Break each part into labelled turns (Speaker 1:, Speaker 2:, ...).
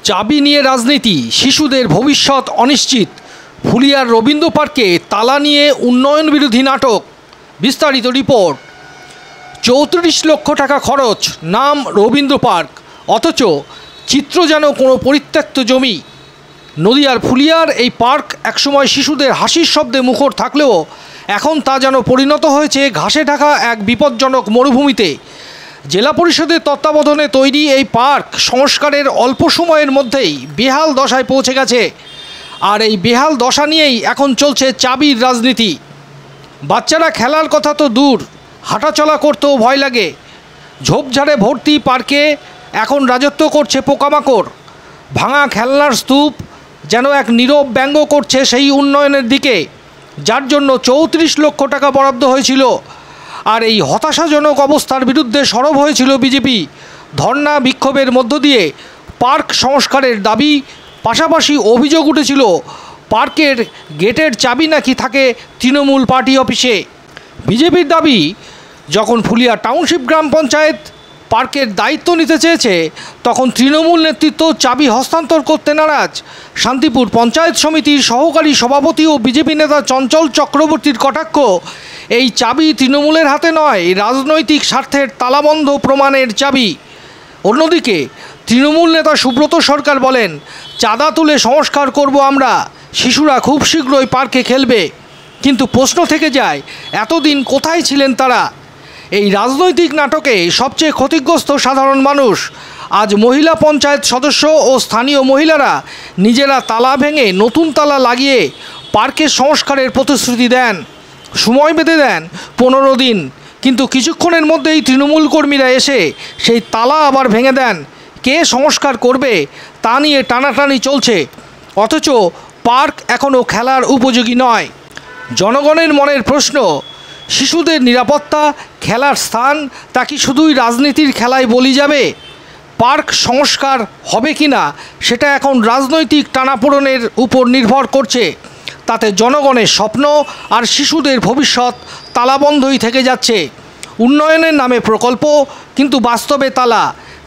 Speaker 1: চাবি নিয়ে রাজনীতি, শিশুদের ভবিষ্যৎ অনিশ্চিত। ফুলিয়ার রবীন্দ্র পার্কে তালা নিয়ে উন্নয়ন বিরোধী নাটক। বিস্তারিত রিপোর্ট। ৩৪ লক্ষ টাকা খরচ, নাম রবীন্দ্র পার্ক, অথচ চিত্র যেন কোনো পরিত্যক্ত জমি। নদিয়ার ফুলিয়ার এই পার্ক একসময় শিশুদের হাসির শব্দে মুখর থাকলেও এখন তা যেন পরিণত হয়েছে ঘাসে ঢাকা এক বিপজ্জনক মরুভূমিতে। জেলা পরিষদের তত্ত্বাবধানে তৈরি এই পার্ক সংস্কারের অল্প সময়ের মধ্যেই বেহাল দশায় পৌঁছে গেছে। আর এই বেহাল দশা নিয়েই এখন চলছে চাবির রাজনীতি। বাচ্চারা খেলার কথা তো দূর, হাঁটাচলা করতেও ভয় লাগে। ঝোপঝাড়ে ভর্তি পার্কে এখন রাজত্ব করছে পোকামাকড়। ভাঙা খেলনার স্তূপ যেন এক নীরব ব্যঙ্গ করছে সেই উন্নয়নের দিকে, যার জন্য ৩৪ লক্ষ টাকা বরাদ্দ হয়েছিল। আর এই হতাশাজনক অবস্থার বিরুদ্ধে সরব হয়েছিল বিজেপি। ধর্না বিক্ষোভের মধ্য দিয়ে পার্ক সংস্কারের দাবি, পাশাপাশি অভিযোগ উঠেছিল পার্কের গেটের চাবি নাকি থাকে তৃণমূল পার্টি অফিসে। বিজেপির দাবি, যখন ফুলিয়া টাউনশিপ গ্রাম পঞ্চায়েত পার্কের দায়িত্ব নিতে চেয়েছে তখন তৃণমূল নেতৃত্ব চাবি হস্তান্তর করতে নারাজ। শান্তিপুর পঞ্চায়েত সমিতির সহকারী সভাপতি ও বিজেপি নেতা চঞ্চল চক্রবর্তীর কটাক্ষ, এই চাবি তৃণমূলের হাতে নয়, রাজনৈতিক স্বার্থের তালাবন্ধ প্রমাণের চাবি। অন্যদিকে তৃণমূল নেতা সুব্রত সরকার বলেন, চাঁদা তুলে সংস্কার করব আমরা, শিশুরা খুব শীঘ্রই পার্কে খেলবে। কিন্তু প্রশ্ন থেকে যায়, এতদিন কোথায় ছিলেন তারা? এই রাজনৈতিক নাটকে সবচেয়ে ক্ষতিগ্রস্ত সাধারণ মানুষ। আজ মহিলা পঞ্চায়েত সদস্য ও স্থানীয় মহিলারা নিজেরা তালা ভেঙে নতুন তালা লাগিয়ে পার্কের সংস্কারের প্রতিশ্রুতি দেন, সময় বেঁধে দেন 15 দিন। কিন্তু কিছুক্ষণের মধ্যেই তৃণমূল কর্মীরা এসে সেই তালা আবার ভেঙে দেন। কে সংস্কার করবে তা নিয়ে টানাটানি চলছে, অথচ পার্ক এখনও খেলার উপযোগী নয়। জনগণের মনের প্রশ্ন, শিশুদের নিরাপত্তা, খেলার স্থান তা কি শুধুই রাজনীতির খেলায় বলি যাবে? পার্ক সংস্কার হবে কি না সেটা এখন রাজনৈতিক টানাপোড়েনের উপর নির্ভর করছে। তাতে জনগণের স্বপ্ন আর শিশুদের ভবিষ্যৎ তালাবন্ধই থেকে যাচ্ছে। উন্নয়নের নামে প্রকল্প, কিন্তু বাস্তবে তালা,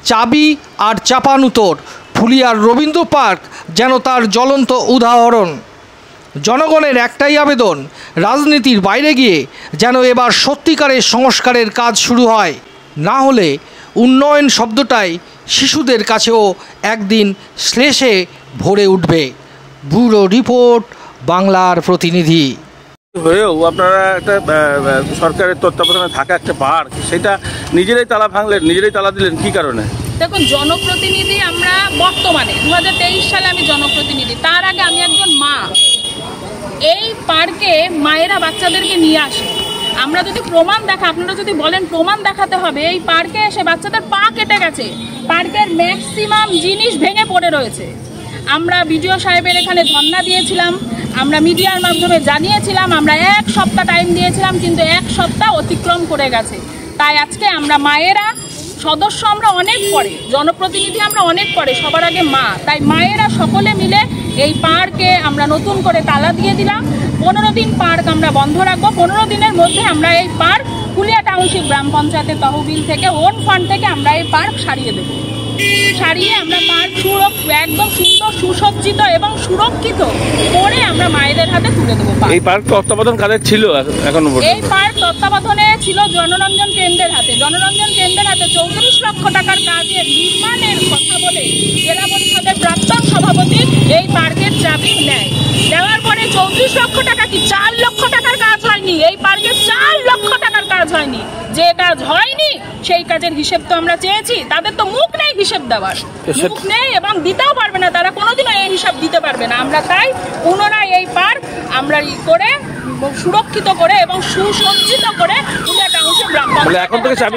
Speaker 1: চাবি আর চাপানুতোর। ফুলিয়ার রবীন্দ্র পার্ক যেন তার জ্বলন্ত উদাহরণ। জনগণের একটাই আবেদন, রাজনীতির বাইরে গিয়ে যেন এবার সত্যিকারের সংস্কারের কাজ শুরু হয়। না হলে উন্নয়ন শব্দটাই শিশুদের কাছেও একদিন শ্লেষে ভরে উঠবে। ব্যুরো রিপোর্ট, বাংলার প্রতিনিধি।
Speaker 2: হয়েও আপনারা একটা সরকারের তত্ত্বাবধানে থাকা একটা পার্ক, সেটা নিজেরাই তালা ভাঙলেন, নিজেরাই তালা দিলেন, কি কারণে?
Speaker 3: দেখুন, জনপ্রতিনিধি আমরা বর্তমানে 2023 সালে আমি জনপ্রতিনিধি, তার আগে আমি একজন মা। এই পার্কে মায়েরা বাচ্চাদেরকে নিয়ে আসে। আমরা যদি প্রমাণ আপনারা যদি বলেন প্রমাণ দেখাতে হবে, এই পার্কে এসে বাচ্চাদের পা কেটে গেছে, পার্কের ম্যাক্সিমাম জিনিস ভেঙে পড়ে রয়েছে। আমরা বিডিও সাহেবের এখানে ধর্ণা দিয়েছিলাম, আমরা মিডিয়ার মাধ্যমে জানিয়েছিলাম, আমরা 1 সপ্তাহ টাইম দিয়েছিলাম, কিন্তু 1 সপ্তাহ অতিক্রম করে গেছে। তাই আজকে আমরা মায়েরা, সদস্য আমরা অনেক পরে, জনপ্রতিনিধি আমরা অনেক পরে, সবার আগে মা, তাই মায়েরা সকলে মিলে এই পার্কে আমরা নতুন করে তালা দিয়ে দিলাম। 15 দিন পার্ক আমরা বন্ধ রাখবো। 15 দিনের মধ্যে আমরা এই পার্ক ফুলিয়া টাউনশিপ গ্রাম পঞ্চায়েতের তহবিল থেকে, ওন ফান্ড থেকে আমরা এই পার্ক সারিয়ে দেবো। সারিয়ে আমরা পার্ক একদম সুন্দর, সুসজ্জিত এবং সুরক্ষিত করে আমরা মায়েদের হাতে তুলে দেবো।
Speaker 2: এই পার্ক তত্ত্বাবধান কাদের ছিল এখনো?
Speaker 3: এই পার্ক তত্ত্বাবধানে ছিল জনরঞ্জন কেন্দ্রের হাতে। জনরঞ্জন কেন্দ্রের হাতে 34 লক্ষ টাকার কাজের নির্মাণের কথা বলে জেলা পরিষদের প্রাক্তন সভাপতি এই পার্কের চাবি নেয়। দেওয়ার পরে 34 লক্ষ টাকা কি 4 লক্ষ টাকার কাজ হয়নি? এই পার্কে 4 লক্ষ টাকার কাজ হয়নি। যে কাজ হয়নি সেই কাজের হিসেব তো আমরা চেয়েছি। তাদের তো মুখ নেই হিসেব দেওয়ার, মুখ নেই এবং দিতেও পারবে না, তারা কোনোদিনও এই হিসাব দিতে পারবে না। আমরা তাই পুনরায় এই পার্ক আমরা সুরক্ষিত করে এবং সুসজ্জিত করে ফুলিয়া টাউনশিপ গ্রাম পঞ্চায়েত।
Speaker 2: এখন থেকে চাবি